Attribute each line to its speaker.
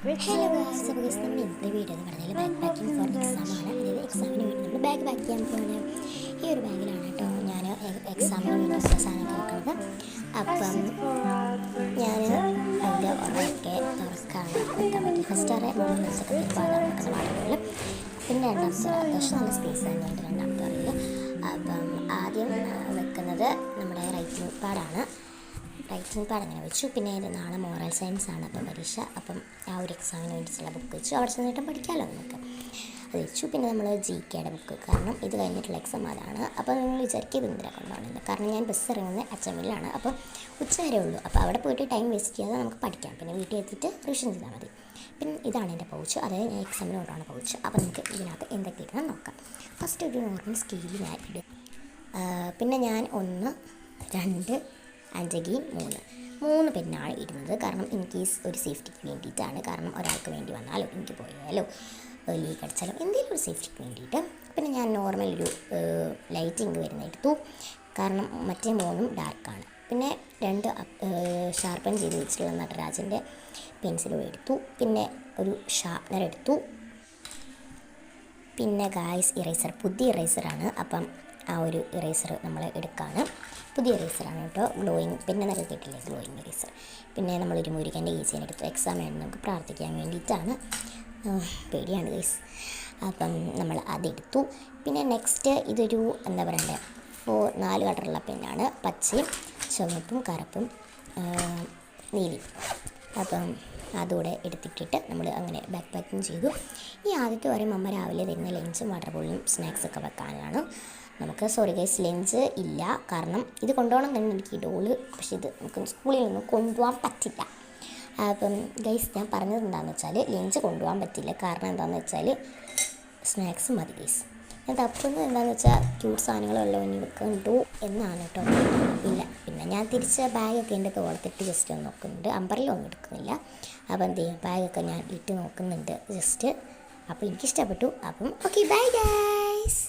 Speaker 1: Hello guys, അപ്പോൾ guys നമ്മൾ ഇന്നത്തെ വീഡിയോ എന്ന് പറഞ്ഞാൽ ബാഗ് പാക്കിംഗ് ഫോർ എക്സാമാണ്. അതായത് എക്സാമിന് വേണ്ടി നമ്മൾ ബാഗ് പാക്ക് ചെയ്യാൻ പോകുന്നത് ഈ ഒരു ബാഗിലാണ് കേട്ടോ ഞാൻ എക്സാമിന് വേണ്ടി സാധനമൊക്കെ വെക്കുന്നത്. അപ്പം ഞാൻ അതിൻ്റെ ഉറക്കെ തുറക്കാണ് വെക്കാൻ പറ്റി. ഫസ്റ്റ് അറേ മൂന്ന് ദിവസമൊക്കെ പാടാൻ വെക്കുന്ന പാടുകളിൽ, പിന്നെ രണ്ടാമത്തെ അത്യാവശ്യം നല്ല സ്പേസ് തന്നെയുണ്ട് രണ്ടാമത്തെ അറിയിൽ. അപ്പം ആദ്യം വെക്കുന്നത് നമ്മുടെ റൈറ്റിംഗ് പാടാണ്. റൈറ്റിംഗ് പാഡ് അങ്ങനെ വെച്ചു. പിന്നെ നാളെ മോറൽ സയൻസ് ആണ് അപ്പം പരീക്ഷ. അപ്പം ആ ഒരു എക്സാമിന് വേണ്ടിയിട്ടുള്ള ബുക്ക് വെച്ചു. അവിടെ ചെന്നിട്ടും പഠിക്കാമല്ലോ നമുക്ക്, അത് വെച്ചു. പിന്നെ നമ്മൾ GKയുടെ ബുക്ക്, കാരണം ഇത് കഴിഞ്ഞിട്ടുള്ള എക്സാം അതാണ്. അപ്പോൾ നിങ്ങൾ വിചാരിക്കും ഇത് എന്തിനാണ് കൊണ്ടുപോകുന്നത്, കാരണം ഞാൻ ബസ് ഇറങ്ങുന്നത് അച്ചമ്മിലാണ്. അപ്പോൾ ഉച്ച വരെ ഉള്ളൂ. അപ്പോൾ അവിടെ പോയിട്ട് ടൈം വേസ്റ്റ് ചെയ്യാതെ നമുക്ക് പഠിക്കാം, പിന്നെ വീട്ടിൽ എത്തിയിട്ട് റിവിഷൻ ചെയ്താൽ മതി. പിന്നെ ഇതാണ് എൻ്റെ പൗച്ച്, അതായത് ഞാൻ എക്സാമിന് കൊണ്ടാണ് പൗച്ച്. അപ്പോൾ നമുക്ക് ഇതിനകത്ത് എന്തൊക്കെ ഇടണം നോക്കാം. ഫസ്റ്റ് ഒരു നോർമൽ സ്കെയിൽ ഞാൻ ഇടും. പിന്നെ ഞാൻ 1, 2 5 3 പെന്നാണ് ഇടുന്നത്. കാരണം ഇൻ കേസ് ഒരു സേഫ്റ്റിക്ക് വേണ്ടിയിട്ടാണ്. കാരണം ഒരാൾക്ക് വേണ്ടി വന്നാലോ എനിക്ക് പോയാലോ ലീക്ക് അടിച്ചാലോ എന്തെങ്കിലും ഒരു സേഫ്റ്റിക്ക് വേണ്ടിയിട്ട്. പിന്നെ ഞാൻ നോർമൽ ഒരു ലൈറ്റിങ് വരുന്ന എടുത്തു, കാരണം മറ്റേ 3 ഡാർക്കാണ്. പിന്നെ 2 ഷാർപ്പൻ ചെയ്ത് വെച്ചിട്ടുള്ള നടരാജൻ്റെ പെൻസിലും എടുത്തു. പിന്നെ ഒരു ഷാർപ്നർ എടുത്തു. പിന്നെ ഗായ്സ് ഇറേസർ, പുതിയ ഇറേസറാണ്. അപ്പം ആ ഒരു ഇറേസർ നമ്മൾ എടുക്കുകയാണ്. പുതിയ ഇറേസറാണ് കേട്ടോ, ഗ്ലോയിങ് പിന്നെ നൽകിയിട്ടില്ലേ ഗ്ലോയിങ് ഇറേസർ. പിന്നെ നമ്മളൊരു മുരുകൻ്റെ ഈച്ചേനെ എടുത്തു. എക്സാമിനാണ് നമുക്ക് പ്രാർത്ഥിക്കാൻ വേണ്ടിയിട്ടാണ്. പേടിയാണ് ഗൈസ്. അപ്പം നമ്മൾ അതെടുത്തു. പിന്നെ നെക്സ്റ്റ് ഇതൊരു എന്താ പറയണ്ടേ 4 കളറുള്ള പെന്നാണ്, പച്ചയും ചുവപ്പും കറുപ്പും നീലയും. അപ്പം അതുകൂടെ എടുത്തിട്ടിട്ട് നമ്മൾ അങ്ങനെ ബാക്ക് പാക്കിങ് ചെയ്തു. ഈ ആദ്യത്തെ പറയും അമ്മ രാവിലെ തരുന്ന ലഞ്ചും വാട്ടർ ബോട്ടിലും സ്നാക്സൊക്കെ വെക്കാനാണ് നമുക്ക്. സോറി ഗൈസ്, ലഞ്ച് ഇല്ല, കാരണം ഇത് കൊണ്ടുപോകണം തന്നെ എനിക്ക് ഡോള്, പക്ഷേ ഇത് നമുക്ക് സ്കൂളിൽ നിന്ന് കൊണ്ടുപോകാൻ പറ്റില്ല. അപ്പം ഗൈസ് ഞാൻ പറഞ്ഞത് എന്താണെന്ന് വെച്ചാൽ ലഞ്ച് കൊണ്ടുപോകാൻ പറ്റില്ല, കാരണം എന്താണെന്ന് വെച്ചാൽ സ്നാക്സ് മതി ഗൈസ്. ഞാൻ തപ്പുന്നത് എന്താണെന്ന് വെച്ചാൽ ക്യൂട്ട് സാധനങ്ങളുള്ള ഇനി വെക്കണ്ടു എന്നാണ് കേട്ടോ. ഇല്ല, പിന്നെ ഞാൻ തിരിച്ച് ബാഗൊക്കെ എൻ്റെ തോളത്തിട്ട് ജസ്റ്റ് ഒന്ന് നോക്കുന്നുണ്ട്. അമ്പറിലൊന്നും എടുക്കുന്നില്ല. അപ്പം എന്ത് ചെയ്യും, ബാഗൊക്കെ ഞാൻ ഇട്ട് നോക്കുന്നുണ്ട് ജസ്റ്റ്. അപ്പോൾ എനിക്കിഷ്ടപ്പെട്ടു. അപ്പം ഓക്കെ, ബൈ ഗൈസ്.